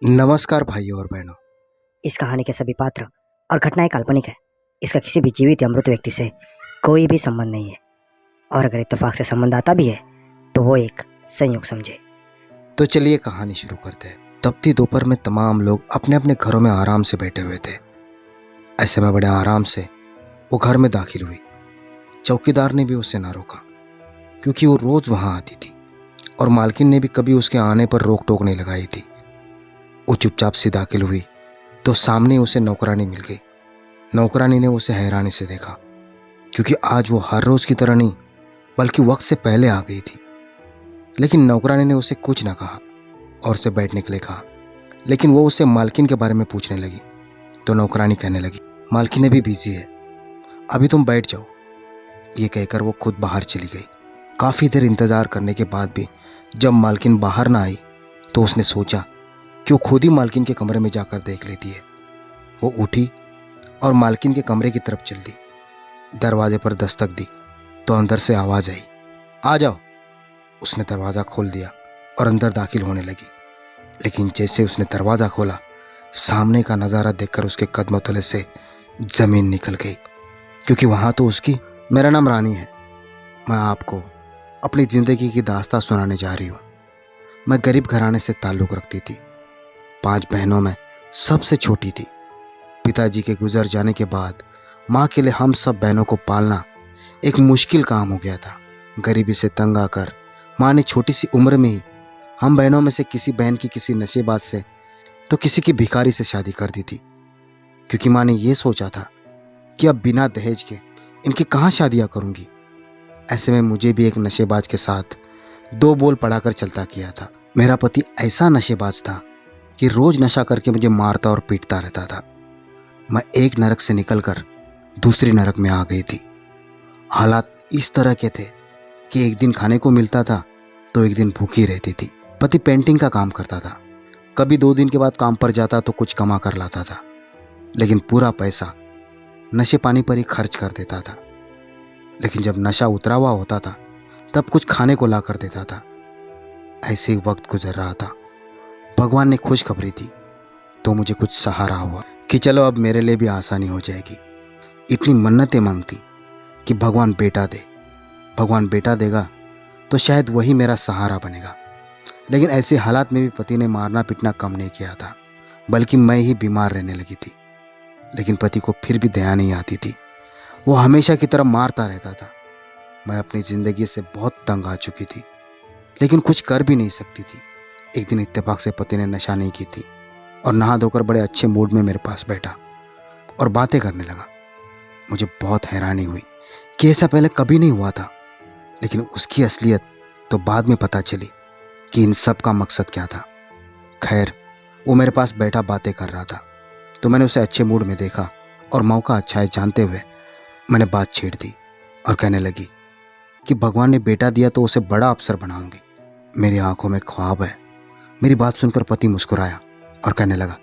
नमस्कार भाइयों और बहनों। इस कहानी के सभी पात्र और घटनाएं काल्पनिक है। इसका किसी भी जीवित या मृत व्यक्ति से कोई भी संबंध नहीं है, और अगर इत्तेफाक से संबंध आता भी है तो वो एक संयोग समझे। तो चलिए कहानी शुरू करते हैं। तपती दोपहर में तमाम लोग अपने अपने घरों में आराम से बैठे हुए थे। ऐसे में बड़े आराम से वो घर में दाखिल हुई। चौकीदार ने भी उसे ना रोका, क्योंकि वो रोज वहां आती थी और मालकिन ने भी कभी उसके आने पर रोक टोक नहीं लगाई थी। वो चुपचाप से दाखिल हुई तो सामने उसे नौकरानी मिल गई। नौकरानी ने उसे हैरानी से देखा, क्योंकि आज वो हर रोज की तरह नहीं बल्कि वक्त से पहले आ गई थी। लेकिन नौकरानी ने उसे कुछ ना कहा और उसे बैठने के लिए कहा। लेकिन वो उससे मालकिन के बारे में पूछने लगी तो नौकरानी कहने लगी, मालकिन भी बिजी है, अभी तुम बैठ जाओ। ये कहकर वो खुद बाहर चली गई। काफी देर इंतजार करने के बाद भी जब मालकिन बाहर ना आई तो उसने सोचा कि वो खुद ही मालकिन के कमरे में जाकर देख लेती है। वो उठी और मालकिन के कमरे की तरफ चल दी। दरवाजे पर दस्तक दी तो अंदर से आवाज आई, आ जाओ। उसने दरवाजा खोल दिया और अंदर दाखिल होने लगी। लेकिन जैसे उसने दरवाजा खोला, सामने का नजारा देखकर उसके कदमों तले से जमीन निकल गई, क्योंकि वहां तो उसकी, मेरा नाम रानी है, मैं आपको अपनी जिंदगी की दास्तां सुनाने जा रही हूं। मैं गरीब घराने से ताल्लुक रखती थी। 5 बहनों में सबसे छोटी थी। पिताजी के गुजर जाने के बाद माँ के लिए हम सब बहनों को पालना एक मुश्किल काम हो गया था। गरीबी से तंग आकर माँ ने छोटी सी उम्र में ही हम बहनों में से किसी बहन की किसी नशेबाज से तो किसी की भिखारी से शादी कर दी थी, क्योंकि माँ ने यह सोचा था कि अब बिना दहेज के इनकी कहाँ शादियाँ करूँगी। ऐसे में मुझे भी एक नशेबाज के साथ 2 बोल पढ़ाकर चलता किया था। मेरा पति ऐसा नशेबाज था कि रोज नशा करके मुझे मारता और पीटता रहता था। मैं एक नरक से निकलकर दूसरी नरक में आ गई थी। हालात इस तरह के थे कि एक दिन खाने को मिलता था तो एक दिन भूखी रहती थी। पति पेंटिंग का काम करता था, कभी 2 दिन के बाद काम पर जाता तो कुछ कमा कर लाता था, लेकिन पूरा पैसा नशे पानी पर ही खर्च कर देता था। लेकिन जब नशा उतरा हुआ होता था तब कुछ खाने को ला कर देता था। ऐसे ही वक्त गुजर रहा था। भगवान ने खुशखबरी दी तो मुझे कुछ सहारा हुआ कि चलो अब मेरे लिए भी आसानी हो जाएगी। इतनी मन्नतें मांगती कि भगवान बेटा दे, भगवान बेटा देगा तो शायद वही मेरा सहारा बनेगा। लेकिन ऐसे हालात में भी पति ने मारना पीटना कम नहीं किया था, बल्कि मैं ही बीमार रहने लगी थी। लेकिन पति को फिर भी दया नहीं आती थी। वो हमेशा की तरह मारता रहता था। मैं अपनी जिंदगी से बहुत तंग आ चुकी थी, लेकिन कुछ कर भी नहीं सकती थी। एक दिन इत्तेफाक से पति ने नशा नहीं की थी और नहा धोकर बड़े अच्छे मूड में मेरे पास बैठा और बातें करने लगा। मुझे बहुत हैरानी हुई कि ऐसा पहले कभी नहीं हुआ था। लेकिन उसकी असलियत तो बाद में पता चली कि इन सब का मकसद क्या था। खैर, वो मेरे पास बैठा बातें कर रहा था तो मैंने उसे अच्छे मूड में देखा और मौका अच्छा है जानते हुए मैंने बात छेड़ दी और कहने लगी कि भगवान ने बेटा दिया तो उसे बड़ा अफसर बनाऊंगी। मेरी आंखों में ख्वाब है। मेरी बात सुनकर पति मुस्कुराया और कहने लगा,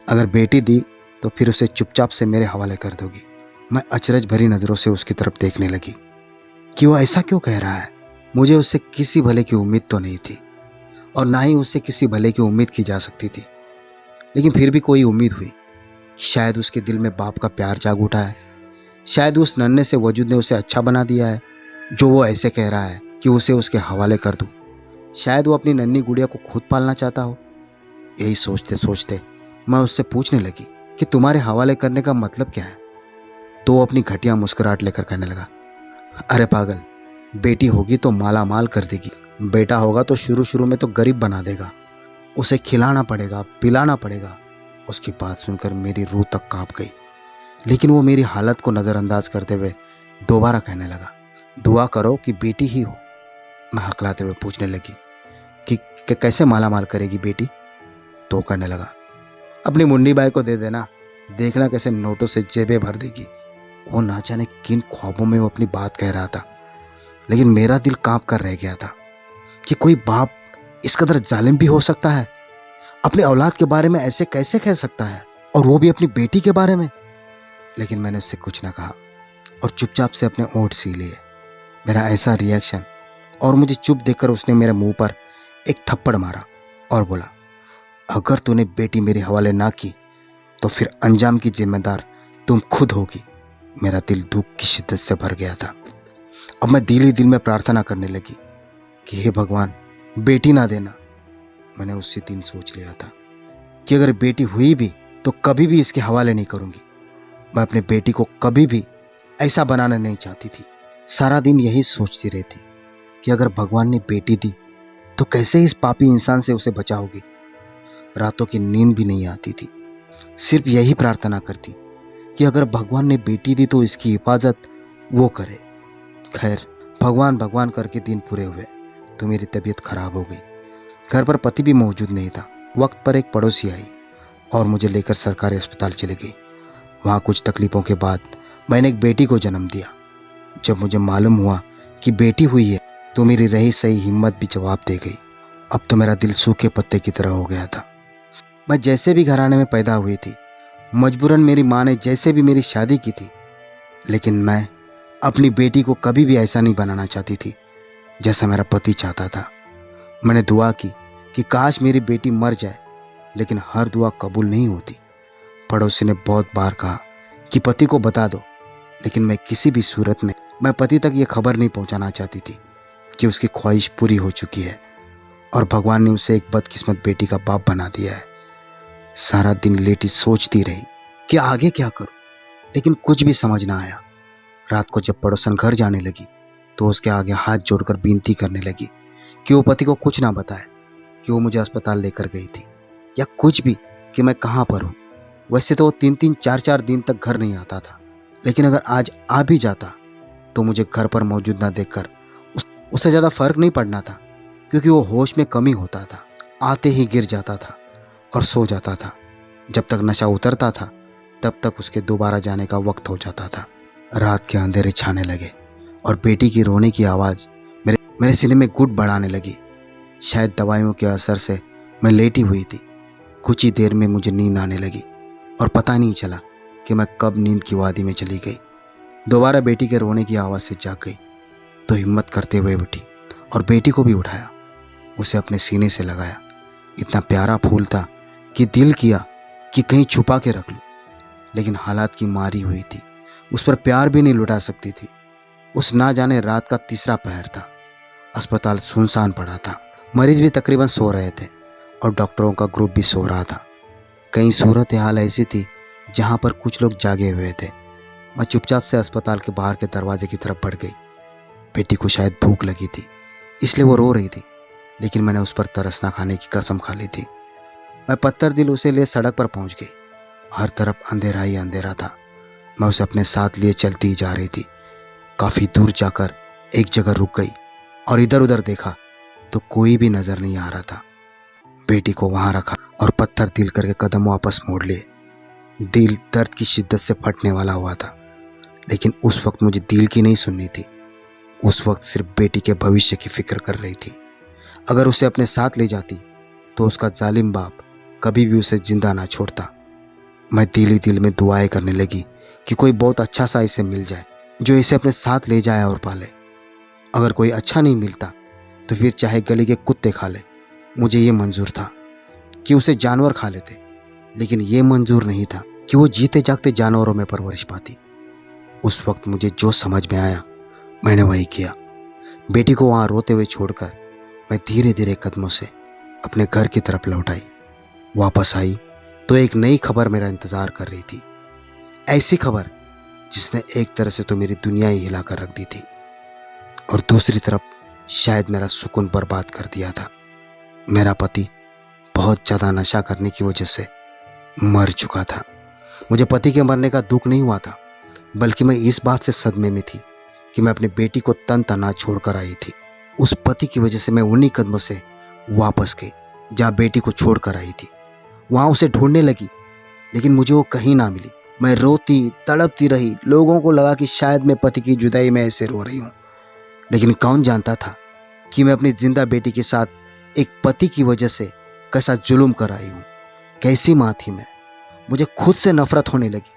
अगर बेटी दी तो फिर उसे चुपचाप से मेरे हवाले कर दोगी। मैं अचरज भरी नजरों से उसकी तरफ देखने लगी कि वो ऐसा क्यों कह रहा है। मुझे उससे किसी भले की उम्मीद तो नहीं थी और ना ही उससे किसी भले की उम्मीद की जा सकती थी। लेकिन फिर भी कोई उम्मीद हुई कि शायद उसके दिल में बाप का प्यार जाग उठा है। शायद उस नन्हे से वजूद ने उसे अच्छा बना दिया है, जो वो ऐसे कह रहा है कि उसे उसके हवाले कर दूं। शायद वो अपनी नन्ही गुड़िया को खुद पालना चाहता हो। यही सोचते सोचते मैं उससे पूछने लगी कि तुम्हारे हवाले करने का मतलब क्या है। तो वो अपनी घटिया मुस्कुराहट लेकर कहने लगा, अरे पागल, बेटी होगी तो माला माल कर देगी, बेटा होगा तो शुरू शुरू में तो गरीब बना देगा, उसे खिलाना पड़ेगा, पिलाना पड़ेगा। उसकी बात सुनकर मेरी रूह तक कांप गई। लेकिन वो मेरी हालत को नजरअंदाज करते हुए दोबारा कहने लगा, दुआ करो कि बेटी ही हो। मैं हकलाते हुए पूछने लगी कि कैसे माला माल करेगी बेटी। तो कहने लगा, अपनी मुन्नी बाई को दे देना, देखना कैसे नोटों से जेबें भर देगी। वो ना जाने किन ख्वाबों में वो अपनी बात कह रहा था, लेकिन मेरा दिल कांप कर रह गया था कि कोई बाप इस कदर जालिम भी हो सकता है। अपनी औलाद के बारे में ऐसे कैसे कह सकता है, और वो भी अपनी बेटी के बारे में। लेकिन मैंने उससे कुछ ना कहा और चुपचाप से अपने ओंठ सी लिए। मेरा ऐसा रिएक्शन और मुझे चुप देखकर उसने मेरे मुंह पर एक थप्पड़ मारा और बोला, अगर तूने बेटी मेरे हवाले ना की तो फिर अंजाम की जिम्मेदार तुम खुद होगी। मेरा दिल दुख की शिद्दत से भर गया था। अब मैं दिल ही दिल में प्रार्थना करने लगी कि हे भगवान, बेटी ना देना। मैंने उसी दिन सोच लिया था कि अगर बेटी हुई भी तो कभी भी इसके हवाले नहीं करूंगी। मैं अपने बेटी को कभी भी ऐसा बनाना नहीं चाहती थी। सारा दिन यही सोचती रहती कि अगर भगवान ने बेटी दी तो कैसे इस पापी इंसान से उसे बचाओगी। रातों की नींद भी नहीं आती थी। सिर्फ यही प्रार्थना करती कि अगर भगवान ने बेटी दी तो इसकी हिफाजत वो करे। खैर, भगवान भगवान करके दिन पूरे हुए तो मेरी तबीयत खराब हो गई। घर पर पति भी मौजूद नहीं था। वक्त पर एक पड़ोसी आई और मुझे लेकर सरकारी अस्पताल चली गई। वहाँ कुछ तकलीफों के बाद मैंने एक बेटी को जन्म दिया। जब मुझे मालूम हुआ कि बेटी हुई है तो मेरी रही सही हिम्मत भी जवाब दे गई। अब तो मेरा दिल सूखे पत्ते की तरह हो गया था। मैं जैसे भी घराने में पैदा हुई थी, मजबूरन मेरी माँ ने जैसे भी मेरी शादी की थी, लेकिन मैं अपनी बेटी को कभी भी ऐसा नहीं बनाना चाहती थी जैसा मेरा पति चाहता था। मैंने दुआ की कि काश मेरी बेटी मर जाए, लेकिन हर दुआ कबूल नहीं होती। पड़ोसी ने बहुत बार कहा कि पति को बता दो, लेकिन मैं किसी भी सूरत में मैं पति तक ये खबर नहीं पहुंचाना चाहती थी कि उसकी ख्वाहिश पूरी हो चुकी है और भगवान ने उसे एक बदकिस्मत बेटी का बाप बना दिया है। सारा दिन लेटी सोचती रही कि आगे क्या करूं, लेकिन कुछ भी समझ ना आया। रात को जब पड़ोसन घर जाने लगी तो उसके आगे हाथ जोड़कर विनती करने लगी कि वो पति को कुछ ना बताए कि वो मुझे अस्पताल लेकर गई थी या कुछ भी, कि मैं कहाँ पर हूँ। वैसे तो वो 3-3 4-4 दिन तक घर नहीं आता था, लेकिन अगर आज आ भी जाता तो मुझे घर पर मौजूद ना देखकर उससे ज़्यादा फर्क नहीं पड़ना था, क्योंकि वो होश में कमी होता था। आते ही गिर जाता था और सो जाता था। जब तक नशा उतरता था तब तक उसके दोबारा जाने का वक्त हो जाता था। रात के अंधेरे छाने लगे और बेटी की रोने की आवाज़ मेरे सीने में गुट बढ़ाने लगी। शायद दवाइयों के असर से मैं लेटी हुई थी। कुछ ही देर में मुझे नींद आने लगी और पता नहीं चला कि मैं कब नींद की वादी में चली गई। दोबारा बेटी के रोने की आवाज़ से जाग गई तो हिम्मत करते हुए उठी और बेटी को भी उठाया, उसे अपने सीने से लगाया। इतना प्यारा फूल था कि दिल किया कि कहीं छुपा के रख लूं, लेकिन हालात की मारी हुई थी। उस पर प्यार भी नहीं लुटा सकती थी। उस ना जाने रात का तीसरा पहर था। अस्पताल सुनसान पड़ा था। मरीज भी तकरीबन सो रहे थे और डॉक्टरों का ग्रुप भी सो रहा था। कई सूरत हाल ऐसी थी जहां पर कुछ लोग जागे हुए थे। मैं चुपचाप से अस्पताल के बाहर के दरवाजे की तरफ बढ़ गई। बेटी को शायद भूख लगी थी, इसलिए वो रो रही थी, लेकिन मैंने उस पर तरस ना खाने की कसम खा ली थी। मैं पत्थर दिल उसे लिए सड़क पर पहुंच गई। हर तरफ अंधेरा ही अंधेरा था। मैं उसे अपने साथ लिए चलती ही जा रही थी। काफ़ी दूर जाकर एक जगह रुक गई और इधर उधर देखा तो कोई भी नजर नहीं आ रहा था। बेटी को वहां रखा और पत्थर दिल करके कदम वापस मोड़ लिए। दिल दर्द की शिद्दत से फटने वाला हुआ था, लेकिन उस वक्त मुझे दिल की नहीं सुननी थी। उस वक्त सिर्फ बेटी के भविष्य की फिक्र कर रही थी। अगर उसे अपने साथ ले जाती तो उसका जालिम बाप कभी भी उसे जिंदा ना छोड़ता। मैं दिल ही दिल में दुआएं करने लगी कि कोई बहुत अच्छा सा इसे मिल जाए जो इसे अपने साथ ले जाए और पाले। अगर कोई अच्छा नहीं मिलता तो फिर चाहे गली के कुत्ते खा ले। मुझे ये मंजूर था कि उसे जानवर खा लेते, लेकिन ये मंजूर नहीं था कि वो जीते जागते जानवरों में परवरिश पाती। उस वक्त मुझे जो समझ में आया मैंने वही किया। बेटी को वहाँ रोते हुए छोड़कर मैं धीरे धीरे कदमों से अपने घर की तरफ लौट आई। वापस आई तो एक नई खबर मेरा इंतजार कर रही थी। ऐसी खबर जिसने एक तरह से तो मेरी दुनिया ही हिला कर रख दी थी और दूसरी तरफ शायद मेरा सुकून बर्बाद कर दिया था। मेरा पति बहुत ज़्यादा नशा करने की वजह से मर चुका था। मुझे पति के मरने का दुख नहीं हुआ था, बल्कि मैं इस बात से सदमे में थी कि मैं अपनी बेटी को तन तना छोड़कर आई थी। उस पति की वजह से मैं उन्हीं कदमों से वापस गई जहाँ बेटी को छोड़कर आई थी। वहाँ उसे ढूंढने लगी, लेकिन मुझे वो कहीं ना मिली। मैं रोती तड़पती रही। लोगों को लगा कि शायद मैं पति की जुदाई में ऐसे रो रही हूँ, लेकिन कौन जानता था कि मैं अपनी जिंदा बेटी के साथ एक पति की वजह से कैसा जुल्म कर आई हूँ। कैसी माँ थी मैं। मुझे खुद से नफरत होने लगी।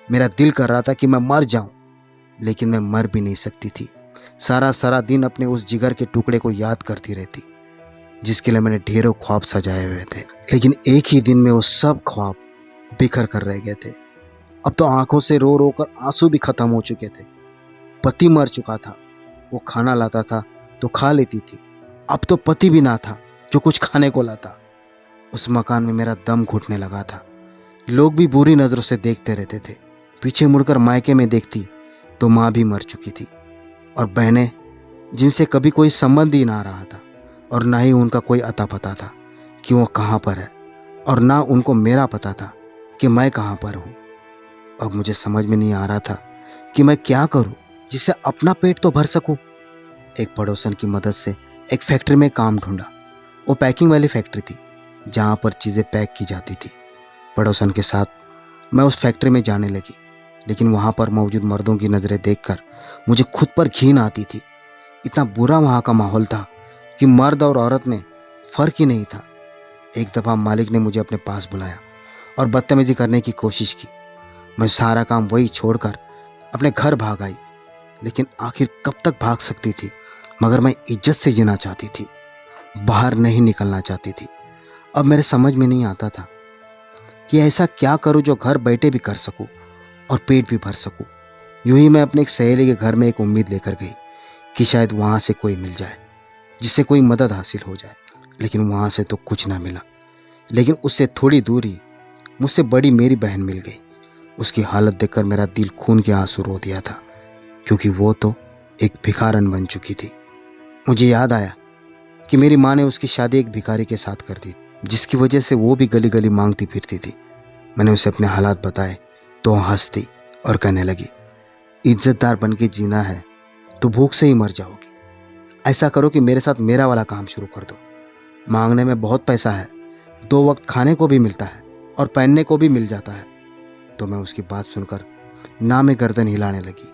मेरा दिल कर रहा था कि मैं मर जाऊं, लेकिन मैं मर भी नहीं सकती थी। सारा दिन अपने उस जिगर के टुकड़े को याद करती रहती जिसके लिए मैंने ढेरों ख्वाब सजाए हुए थे। लेकिन एक ही दिन में वो सब ख्वाब बिखर कर रह गए थे। अब तो आंखों से रो रो कर आंसू भी खत्म हो चुके थे। पति मर चुका था, वो खाना लाता था तो खा लेती थी। अब तो पति भी ना था जो कुछ खाने को लाता। उस मकान में मेरा दम घुटने लगा था। लोग भी बुरी नजरों से देखते रहते थे। पीछे मुड़कर मायके में देखती तो माँ भी मर चुकी थी, और बहनें जिनसे कभी कोई संबंध ही ना रहा था, और ना ही उनका कोई अता पता था कि वो कहाँ पर है, और ना उनको मेरा पता था कि मैं कहाँ पर हूँ। अब मुझे समझ में नहीं आ रहा था कि मैं क्या करूँ जिससे अपना पेट तो भर सकूँ। एक पड़ोसन की मदद से एक फैक्ट्री में काम ढूंढा। वो पैकिंग वाली फैक्ट्री थी जहाँ पर चीज़ें पैक की जाती थी। पड़ोसन के साथ मैं उस फैक्ट्री में जाने लगी, लेकिन वहाँ पर मौजूद मर्दों की नज़रें देखकर मुझे खुद पर घिन आती थी। इतना बुरा वहाँ का माहौल था कि मर्द और औरत में फ़र्क ही नहीं था। एक दफ़ा मालिक ने मुझे अपने पास बुलाया और बदतमीजी करने की कोशिश की। मैं सारा काम वही छोड़कर अपने घर भाग आई, लेकिन आखिर कब तक भाग सकती थी। मगर मैं इज्जत से जीना चाहती थी, बाहर नहीं निकलना चाहती थी। अब मेरे समझ में नहीं आता था कि ऐसा क्या करूं जो घर बैठे भी कर सकूं और पेट भी भर सकूं। यूं ही मैं अपने एक सहेली के घर में एक उम्मीद लेकर गई कि शायद वहाँ से कोई मिल जाए जिससे कोई मदद हासिल हो जाए, लेकिन वहाँ से तो कुछ ना मिला। लेकिन उससे थोड़ी दूर ही मुझसे बड़ी मेरी बहन मिल गई। उसकी हालत देखकर मेरा दिल खून के आंसू रो दिया था, क्योंकि वो तो एक भिखारन बन चुकी थी। मुझे याद आया कि मेरी माँ ने उसकी शादी एक भिखारी के साथ कर दी, जिसकी वजह से वो भी गली गली मांगती फिरती थी। मैंने उसे अपने हालात बताए तो वो हंसती और कहने लगी, इज्जतदार बन के जीना है तो भूख से ही मर जाओगी। ऐसा करो कि मेरे साथ मेरा वाला काम शुरू कर दो। मांगने में बहुत पैसा है, 2 वक्त खाने को भी मिलता है और पहनने को भी मिल जाता है। तो मैं उसकी बात सुनकर ना में गर्दन हिलाने लगी।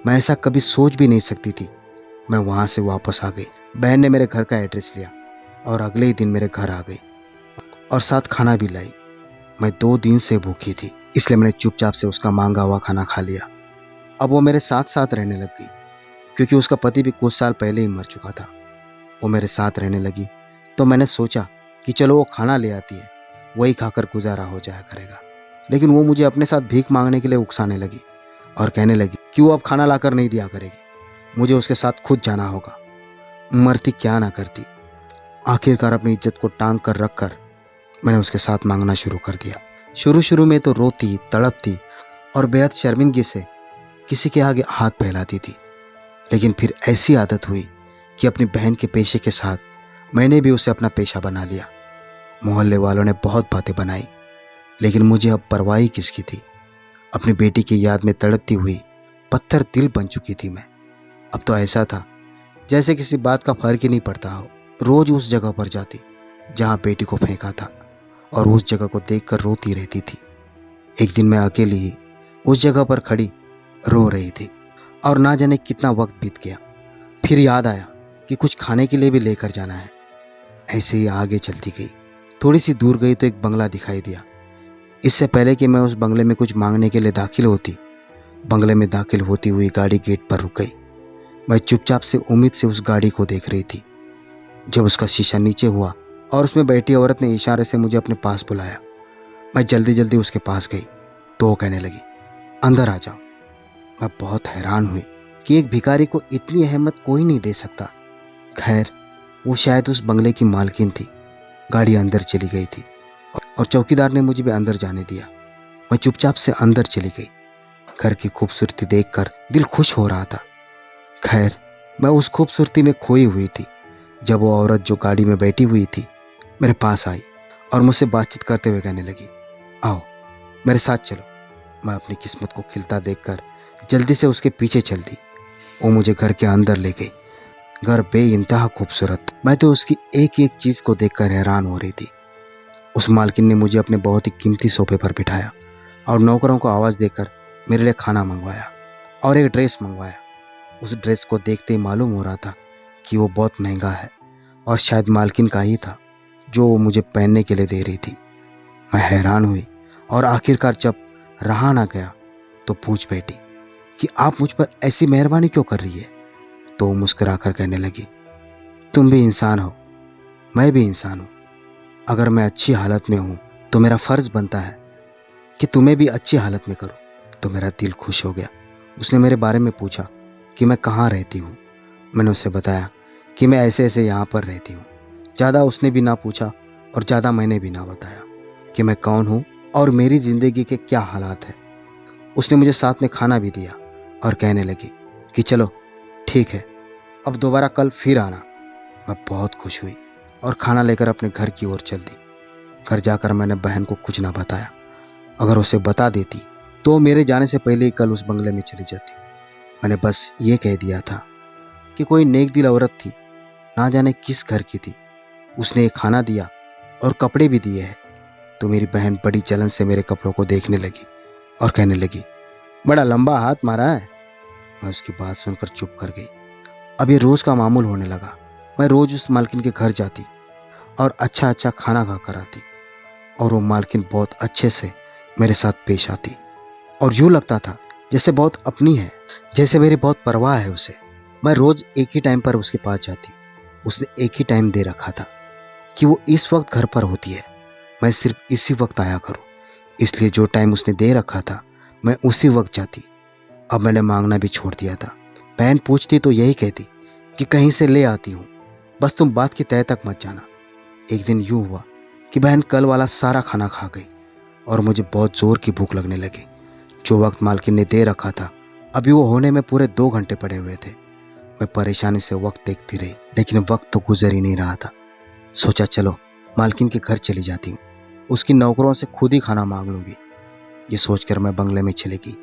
मैं ऐसा कभी सोच भी नहीं सकती थी। मैं वहाँ से वापस आ गई। बहन ने मेरे घर का एड्रेस लिया और अगले ही दिन मेरे घर आ गई और साथ खाना भी लाई। मैं 2 दिन से भूखी थी, इसलिए मैंने चुपचाप से उसका मांगा हुआ खाना खा लिया। अब वो मेरे साथ साथ रहने लग गई, क्योंकि उसका पति भी कुछ साल पहले ही मर चुका था। वो मेरे साथ रहने लगी तो मैंने सोचा कि चलो वो खाना ले आती है, वही खाकर गुजारा हो जाया करेगा। लेकिन वो मुझे अपने साथ भीख मांगने के लिए उकसाने लगी और कहने लगी कि वो अब खाना लाकर नहीं दिया करेगी, मुझे उसके साथ खुद जाना होगा। मरती क्या ना करती। आखिरकार अपनी इज्जत को टांग कर रखकर मैंने उसके साथ मांगना शुरू कर दिया। शुरू में तो रोती, तड़पती और बेहद शर्मिंदगी से किसी के आगे हाथ फैलाती थी, लेकिन फिर ऐसी आदत हुई कि अपनी बहन के पेशे के साथ मैंने भी उसे अपना पेशा बना लिया। मोहल्ले वालों ने बहुत बातें बनाई, लेकिन मुझे अब परवाह ही किसकी थी। अपनी बेटी की याद में तड़पती हुई पत्थर दिल बन चुकी थी मैं। अब तो ऐसा था जैसे किसी बात का फर्क ही नहीं पड़ता हो। रोज उस जगह पर जाती जहाँ बेटी को फेंका था और उस जगह को देखकर रोती रहती थी। एक दिन मैं अकेली ही उस जगह पर खड़ी रो रही थी और ना जाने कितना वक्त बीत गया। फिर याद आया कि कुछ खाने के लिए भी लेकर जाना है। ऐसे ही आगे चलती गई। थोड़ी सी दूर गई तो एक बंगला दिखाई दिया। इससे पहले कि मैं उस बंगले में कुछ मांगने के लिए दाखिल होती, बंगले में दाखिल होती हुई गाड़ी गेट पर रुक गई। मैं चुपचाप से उम्मीद से उस गाड़ी को देख रही थी। जब उसका शीशा नीचे हुआ और उसमें बैठी औरत ने इशारे से मुझे अपने पास बुलाया, मैं जल्दी जल्दी उसके पास गई तो वो कहने लगी, अंदर आ जाओ। मैं बहुत हैरान हुई कि एक भिखारी को इतनी अहमियत कोई नहीं दे सकता। खैर, वो शायद उस बंगले की मालकिन थी। गाड़ी अंदर चली गई थी और चौकीदार ने मुझे भी अंदर जाने दिया। मैं चुपचाप से अंदर चली गई। घर की खूबसूरती देखकर दिल खुश हो रहा था। खैर, मैं उस खूबसूरती में खोई हुई थी जब वो औरत जो गाड़ी में बैठी हुई थी मेरे पास आई और मुझसे बातचीत करते हुए कहने लगी, आओ मेरे साथ चलो। मैं अपनी किस्मत को खिलता देखकर जल्दी से उसके पीछे चल दी। वो मुझे घर के अंदर ले गई। घर बेइंतहा खूबसूरत। मैं तो उसकी एक एक चीज़ को देखकर हैरान हो रही थी। उस मालकिन ने मुझे अपने बहुत ही कीमती सोफे पर बिठाया और नौकरों को आवाज़ देकर मेरे लिए खाना मंगवाया और एक ड्रेस मंगवाया। उस ड्रेस को देखते ही मालूम हो रहा था कि वो बहुत महंगा है और शायद मालकिन का ही था जो वो मुझे पहनने के लिए दे रही थी। मैं हैरान हुई और आखिरकार जब रहा ना गया तो पूछ बैठी कि आप मुझ पर ऐसी मेहरबानी क्यों कर रही है। तो मुस्कुराकर कहने लगी, तुम भी इंसान हो, मैं भी इंसान हूँ। अगर मैं अच्छी हालत में हूँ तो मेरा फर्ज बनता है कि तुम्हें भी अच्छी हालत में करूँ। तो मेरा दिल खुश हो गया। उसने मेरे बारे में पूछा कि मैं कहाँ रहती हूँ। मैंने उसे बताया कि मैं ऐसे ऐसे यहाँ पर रहती हूँ। ज़्यादा उसने भी ना पूछा और ज़्यादा मैंने भी ना बताया कि मैं कौन हूँ और मेरी ज़िंदगी के क्या हालात हैं। उसने मुझे साथ में खाना भी दिया और कहने लगी कि चलो ठीक है, अब दोबारा कल फिर आना। मैं बहुत खुश हुई और खाना लेकर अपने घर की ओर चल दी। घर जाकर मैंने बहन को कुछ ना बताया। अगर उसे बता देती तो मेरे जाने से पहले ही कल उस बंगले में चली जाती। मैंने बस ये कह दिया था कि कोई नेक दिल औरत थी, ना जाने किस घर की थी, उसने एक खाना दिया और कपड़े भी दिए हैं। तो मेरी बहन बड़ी जलन से मेरे कपड़ों को देखने लगी और कहने लगी, बड़ा लंबा हाथ मारा है। मैं उसकी बात सुनकर चुप कर गई। अब ये रोज का मामूल होने लगा। मैं रोज उस मालकिन के घर जाती और अच्छा अच्छा खाना खा कर आती और वो मालकिन बहुत अच्छे से मेरे साथ पेश आती और यूँ लगता था जैसे बहुत अपनी है, जैसे मेरी बहुत परवाह है उसे। मैं रोज एक ही टाइम पर उसके पास जाती। उसने एक ही टाइम दे रखा था कि वो इस वक्त घर पर होती है, मैं सिर्फ इसी वक्त आया करूं। इसलिए जो टाइम उसने दे रखा था मैं उसी वक्त जाती। अब मैंने मांगना भी छोड़ दिया था। बहन पूछती तो यही कहती कि कहीं से ले आती हूँ, बस तुम बात की तह तक मत जाना। एक दिन यूं हुआ कि बहन कल वाला सारा खाना खा गई और मुझे बहुत जोर की भूख लगने लगी। जो वक्त मालकिन ने दे रखा था अभी वो होने में पूरे 2 घंटे पड़े हुए थे। मैं परेशानी से वक्त देखती रही, लेकिन वक्त तो गुजर ही नहीं रहा था। सोचा चलो मालकिन के घर चली जाती हूँ, उसकी नौकरों से खुद ही खाना मांग लूंगी। ये सोचकर मैं बंगले में चली गई।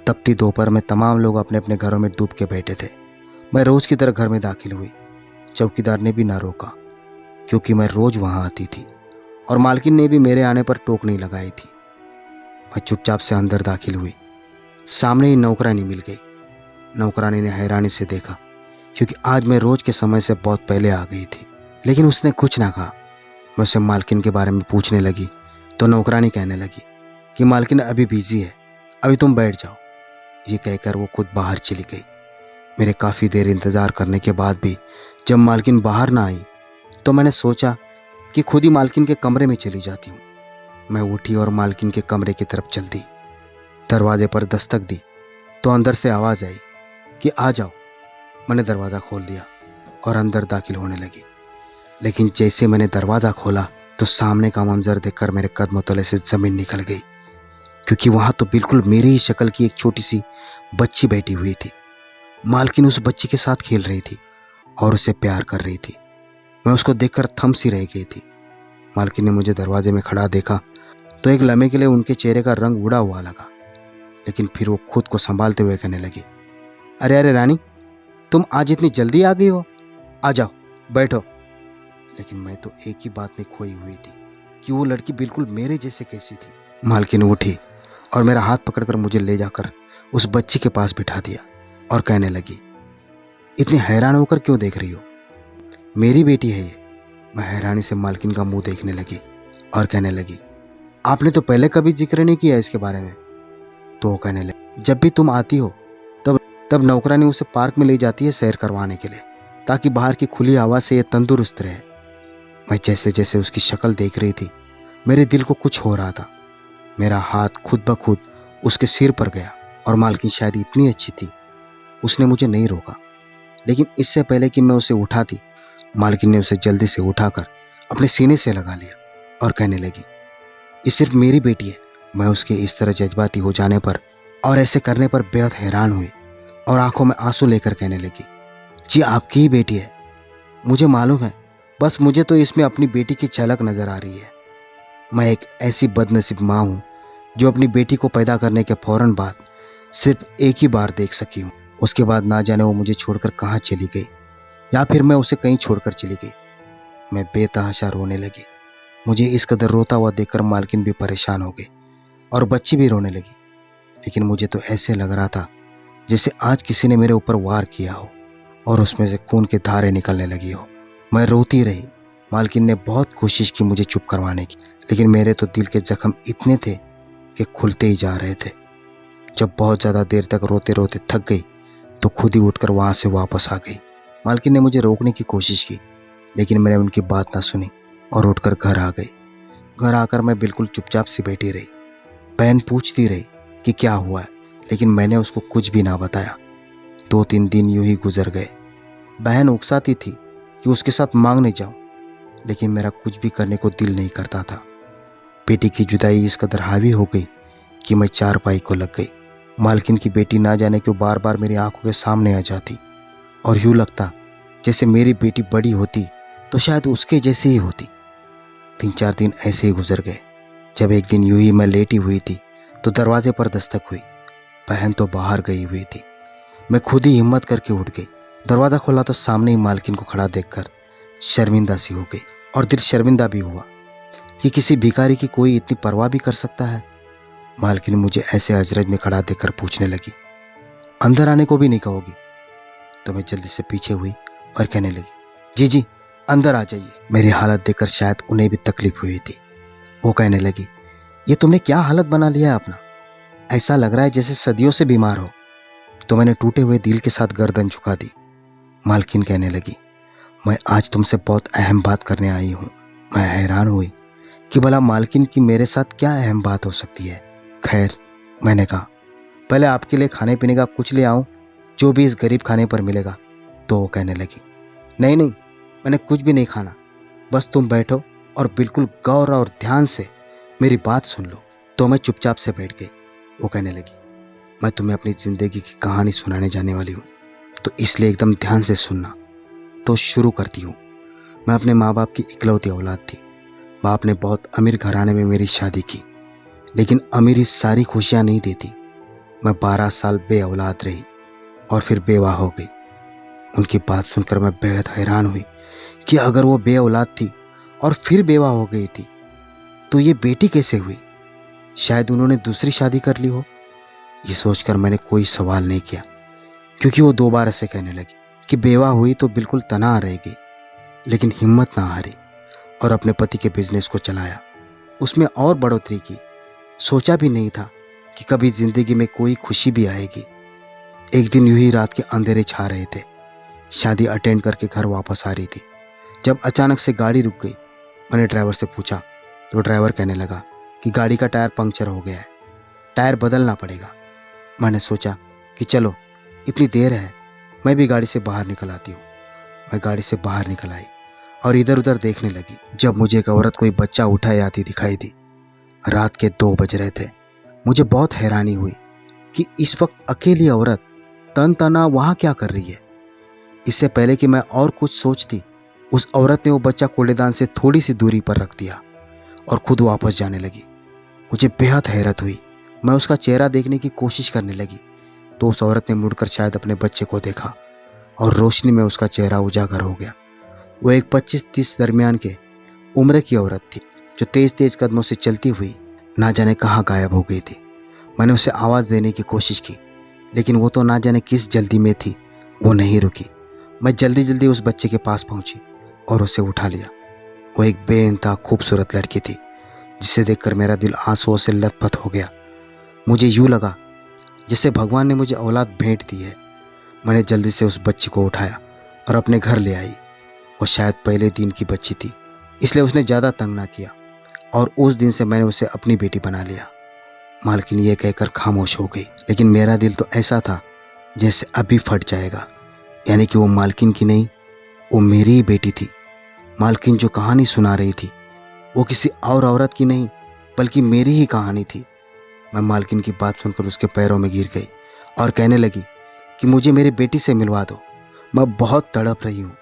तपती दोपहर में तमाम लोग अपने अपने घरों में डूब के बैठे थे। मैं रोज की तरह घर में दाखिल हुई। चौकीदार ने भी ना रोका क्योंकि मैं रोज वहां आती थी और मालकिन ने भी मेरे आने पर टोक नहीं लगाई थी। मैं चुपचाप से अंदर दाखिल हुई। सामने ही नौकरानी मिल गई। नौकरानी ने हैरानी से देखा क्योंकि आज मैं रोज के समय से बहुत पहले आ गई थी, लेकिन उसने कुछ ना कहा। मैं उससे मालकिन के बारे में पूछने लगी तो नौकरानी कहने लगी कि मालकिन अभी बिजी है, अभी तुम बैठ जाओ। ये कहकर वो खुद बाहर चली गई। मेरे काफ़ी देर इंतज़ार करने के बाद भी जब मालकिन बाहर ना आई तो मैंने सोचा कि खुद ही मालकिन के कमरे में चली जाती हूँ। मैं उठी और मालकिन के कमरे की तरफ चल दी। दरवाजे पर दस्तक दी तो अंदर से आवाज़ आई कि आ जाओ। मैंने दरवाज़ा खोल दिया और अंदर दाखिल होने लगी, लेकिन जैसे मैंने दरवाज़ा खोला तो सामने का मंजर देखकर मेरे कदमों तले से ज़मीन निकल गई, क्योंकि वहाँ तो बिल्कुल मेरी ही शक्ल की एक छोटी सी बच्ची बैठी हुई थी। मालकिन उस बच्ची के साथ खेल रही थी और उसे प्यार कर रही थी। मैं उसको देखकर थम सी रह गई थी। मालकिन ने मुझे दरवाजे में खड़ा देखा तो एक लम्हे के लिए उनके चेहरे का रंग उड़ा हुआ लगा, लेकिन फिर वो खुद को संभालते हुए कहने लगी, अरे अरे रानी, तुम आज इतनी जल्दी आ गई हो, आ जाओ बैठो। लेकिन मैं तो एक ही बात में खोई हुई थी कि वो लड़की बिल्कुल मेरे जैसे कैसी थी। मालकिन उठी और मेरा हाथ पकड़कर मुझे ले जाकर उस बच्ची के पास बिठा दिया और कहने लगी, इतनी हैरान होकर क्यों देख रही हो, मेरी बेटी है ये। मैं हैरानी से मालकिन का मुंह देखने लगी और कहने लगी, आपने तो पहले कभी जिक्र नहीं किया इसके बारे में। तो वो कहने लगी, जब भी तुम आती हो तब नौकरानी उसे पार्क में ले जाती है सैर करवाने के लिए, ताकि बाहर की खुली हवा से ये तंदुरुस्त रहे। मैं जैसे जैसे उसकी शक्ल देख रही थी मेरे दिल को कुछ हो रहा था। मेरा हाथ खुद ब खुद उसके सिर पर गया और मालकिन शायद इतनी अच्छी थी, उसने मुझे नहीं रोका। लेकिन इससे पहले कि मैं उसे उठाती, मालकिन ने उसे जल्दी से उठाकर अपने सीने से लगा लिया और कहने लगी, ये सिर्फ मेरी बेटी है। मैं उसके इस तरह जज्बाती हो जाने पर और ऐसे करने पर बेहद हैरान हुई और आंखों में आंसू लेकर कहने लगी, जी आपकी ही बेटी है, मुझे मालूम है, बस मुझे तो इसमें अपनी बेटी की झलक नजर आ रही है। मैं एक ऐसी बदनसीब माँ हूँ जो अपनी बेटी को पैदा करने के फौरन बाद सिर्फ एक ही बार देख सकी हूँ। उसके बाद ना जाने वो मुझे छोड़कर कहाँ चली गई या फिर मैं उसे कहीं छोड़कर चली गई। मैं बेतहाशा रोने लगी। मुझे इस कदर रोता हुआ देखकर मालकिन भी परेशान हो गई और बच्ची भी रोने लगी। लेकिन मुझे तो ऐसे लग रहा था जैसे आज किसी ने मेरे ऊपर वार किया हो और उसमें से खून की धारें निकलने लगी हो। मैं रोती रही। मालकिन ने बहुत कोशिश की मुझे चुप करवाने की, लेकिन मेरे तो दिल के जख्म इतने थे कि खुलते ही जा रहे थे। जब बहुत ज़्यादा देर तक रोते रोते थक गई तो खुद ही उठकर वहाँ से वापस आ गई। मालकिन ने मुझे रोकने की कोशिश की, लेकिन मैंने उनकी बात ना सुनी और उठकर घर आ गई। घर आकर मैं बिल्कुल चुपचाप सी बैठी रही। बहन पूछती रही कि क्या हुआ है, लेकिन मैंने उसको कुछ भी ना बताया। 2-3 दिन यूं ही गुजर गए। बहन उकसाती थी कि उसके साथ मांगने जाऊं, लेकिन मेरा कुछ भी करने को दिल नहीं करता था। बेटी की जुदाई इस कदर हावी हो गई कि मैं चारपाई को लग गई। मालकिन की बेटी ना जाने क्यों बार बार मेरी आंखों के सामने आ जाती और यूं लगता जैसे मेरी बेटी बड़ी होती तो शायद उसके जैसी ही होती। 3-4 दिन ऐसे ही गुजर गए। जब एक दिन यूं ही मैं लेटी हुई थी तो दरवाजे पर दस्तक हुई। बहन तो बाहर गई हुई थी। मैं खुद ही हिम्मत करके उठ गई। दरवाज़ा खोला तो सामने ही मालकिन को खड़ा देखकर शर्मिंदा सी हो गई और दिल शर्मिंदा भी हुआ कि किसी भिखारी की कोई इतनी परवाह भी कर सकता है। मालकिन मुझे ऐसे अजरज में खड़ा देखकर पूछने लगी, अंदर आने को भी नहीं कहोगी? तो मैं जल्दी से पीछे हुई और कहने लगी, जी जी अंदर आ जाइए। मेरी हालत देखकर शायद उन्हें भी तकलीफ हुई थी। वो कहने लगी, ये तुमने क्या हालत बना लिया है अपना? ऐसा लग रहा है जैसे सदियों से बीमार हो। तो मैंने टूटे हुए दिल के साथ गर्दन झुका दी। मालकिन कहने लगी, मैं आज तुमसे बहुत अहम बात करने आई हूँ। मैं हैरान हुई कि भला मालकिन की मेरे साथ क्या अहम बात हो सकती है। खैर, मैंने कहा, पहले आपके लिए खाने पीने का कुछ ले आऊं, जो भी इस गरीब खाने पर मिलेगा। तो वो कहने लगी, नहीं नहीं, मैंने कुछ भी नहीं खाना, बस तुम बैठो और बिल्कुल गौर और ध्यान से मेरी बात सुन लो। तो मैं चुपचाप से बैठ गई। वो कहने लगी, मैं तुम्हें अपनी ज़िंदगी की कहानी सुनाने जाने वाली हूँ, तो इसलिए एकदम ध्यान से सुनना। तो शुरू करती हूँ। मैं अपने माँ बाप की इकलौती औलाद थी। बाप ने बहुत अमीर घराने में मेरी शादी की, लेकिन अमीरी सारी खुशियाँ नहीं देती। मैं 12 साल बे औलाद रही और फिर बेवा हो गई। उनकी बात सुनकर मैं बेहद हैरान हुई कि अगर वो बे औलाद थी और फिर बेवा हो गई थी तो ये बेटी कैसे हुई? शायद उन्होंने दूसरी शादी कर ली हो। ये सोचकर मैंने कोई सवाल नहीं किया, क्योंकि वो 2 बार ऐसे कहने लगी कि बेवा हुई तो बिल्कुल तनहा रहेगी, लेकिन हिम्मत ना हारी और अपने पति के बिजनेस को चलाया, उसमें और बढ़ोतरी की। सोचा भी नहीं था कि कभी जिंदगी में कोई खुशी भी आएगी। एक दिन यूं ही रात के अंधेरे छा रहे थे। शादी अटेंड करके घर वापस आ रही थी जब अचानक से गाड़ी रुक गई। मैंने ड्राइवर से पूछा तो ड्राइवर कहने लगा कि गाड़ी का टायर पंक्चर हो गया है, टायर बदलना पड़ेगा। मैंने सोचा कि चलो इतनी देर है, मैं भी गाड़ी से बाहर निकल आती हूँ। मैं गाड़ी से बाहर निकल आई और इधर उधर देखने लगी, जब मुझे एक औरत कोई बच्चा उठाए आती दिखाई दी। रात के 2 बज रहे थे। मुझे बहुत हैरानी हुई कि इस वक्त अकेली औरत तन तना वहाँ क्या कर रही है। इससे पहले कि मैं और कुछ सोचती, उस औरत ने वो बच्चा कूड़ेदान से थोड़ी सी दूरी पर रख दिया और खुद वापस जाने लगी। मुझे बेहद हैरत हुई। मैं उसका चेहरा देखने की कोशिश करने लगी तो उस औरत ने मुड़कर शायद अपने बच्चे को देखा और रोशनी में उसका चेहरा उजागर हो गया। वो एक 25-30 दरमियान के उम्र की औरत थी, जो तेज तेज कदमों से चलती हुई ना जाने कहाँ गायब हो गई थी। मैंने उसे आवाज़ देने की कोशिश की, लेकिन वो तो ना जाने किस जल्दी में थी, वो नहीं रुकी। मैं जल्दी जल्दी उस बच्चे के पास पहुंची और उसे उठा लिया। वो एक बेइंतहा खूबसूरत लड़की थी, जिसे देखकर मेरा दिल आंसुओं से लथपथ हो गया। मुझे यूँ लगा जैसे भगवान ने मुझे औलाद भेंट दी है। मैंने जल्दी से उस बच्ची को उठाया और अपने घर ले आई। वो शायद पहले दिन की बच्ची थी, इसलिए उसने ज़्यादा तंग ना किया और उस दिन से मैंने उसे अपनी बेटी बना लिया। मालकिन ये कहकर खामोश हो गई, लेकिन मेरा दिल तो ऐसा था जैसे अभी फट जाएगा। यानी कि वो मालकिन की नहीं, वो मेरी ही बेटी थी। मालकिन जो कहानी सुना रही थी वो किसी और औरत की नहीं, बल्कि मेरी ही कहानी थी। मैं मालकिन की बात सुनकर उसके पैरों में गिर गई और कहने लगी कि मुझे मेरी बेटी से मिलवा दो। मैं बहुत तड़प रही हूँ।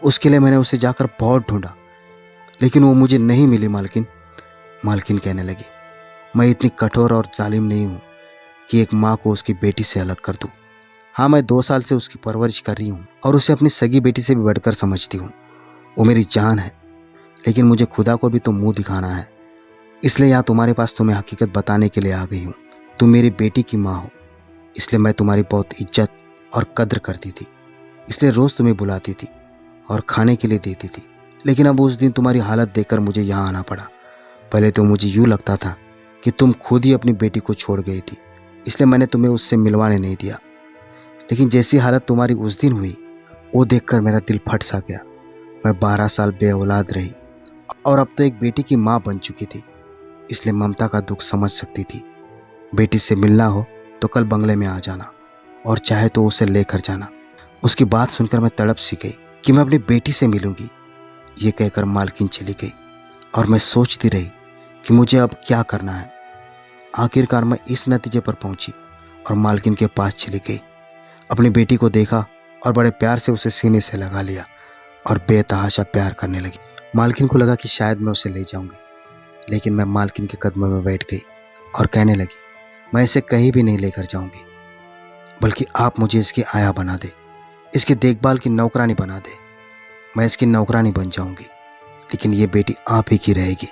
उसके लिए मैंने उसे जाकर बहुत ढूंढा, लेकिन वो मुझे नहीं मिली। मालकिन कहने लगी, मैं इतनी कठोर और जालिम नहीं हूँ कि एक माँ को उसकी बेटी से अलग कर दूँ। हाँ, मैं 2 साल से उसकी परवरिश कर रही हूँ और उसे अपनी सगी बेटी से भी बढ़कर समझती हूँ। वो मेरी जान है, लेकिन मुझे खुदा को भी तो मुंह दिखाना है। इसलिए यहाँ तुम्हारे पास तुम्हें हकीकत बताने के लिए आ गई हूँ। तुम मेरी बेटी की माँ हो, इसलिए मैं तुम्हारी बहुत इज्जत और कद्र करती थी। इसलिए रोज़ तुम्हें बुलाती थी और खाने के लिए देती थी। लेकिन अब उस दिन तुम्हारी हालत देखकर मुझे यहाँ आना पड़ा। पहले तो मुझे यूँ लगता था कि तुम खुद ही अपनी बेटी को छोड़ गई थी, इसलिए मैंने तुम्हें उससे मिलवाने नहीं दिया। लेकिन जैसी हालत तुम्हारी उस दिन हुई, वो देखकर मेरा दिल फट सा गया। मैं 12 साल बे औलाद रही और अब तो एक बेटी की माँ बन चुकी थी, इसलिए ममता का दुख समझ सकती थी। बेटी से मिलना हो तो कल बंगले में आ जाना और चाहे तो उसे लेकर जाना। उसकी बात सुनकर मैं तड़प सी गई कि मैं अपनी बेटी से मिलूंगी। ये कहकर मालकिन चली गई और मैं सोचती रही कि मुझे अब क्या करना है। आखिरकार मैं इस नतीजे पर पहुंची और मालकिन के पास चली गई। अपनी बेटी को देखा और बड़े प्यार से उसे सीने से लगा लिया और बेतहाशा प्यार करने लगी। मालकिन को लगा कि शायद मैं उसे ले जाऊंगी, लेकिन मैं मालकिन के कदमों में बैठ गई और कहने लगी, मैं इसे कहीं भी नहीं लेकर जाऊंगी, बल्कि आप मुझे इसकी आया बना दे, इसकी देखभाल की नौकरानी बना दे। मैं इसकी नौकरानी बन जाऊंगी, लेकिन ये बेटी आप ही की रहेगी।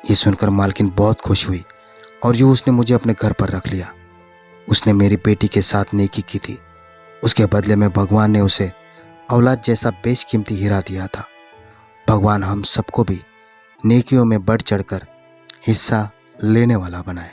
ये सुनकर मालकिन बहुत खुश हुई और यूं उसने मुझे अपने घर पर रख लिया। उसने मेरी बेटी के साथ नेकी की थी, उसके बदले में भगवान ने उसे औलाद जैसा बेशकीमती हीरा दिया था। भगवान हम सबको भी नेकियों में बढ़ चढ़कर हिस्सा लेने वाला बनाए।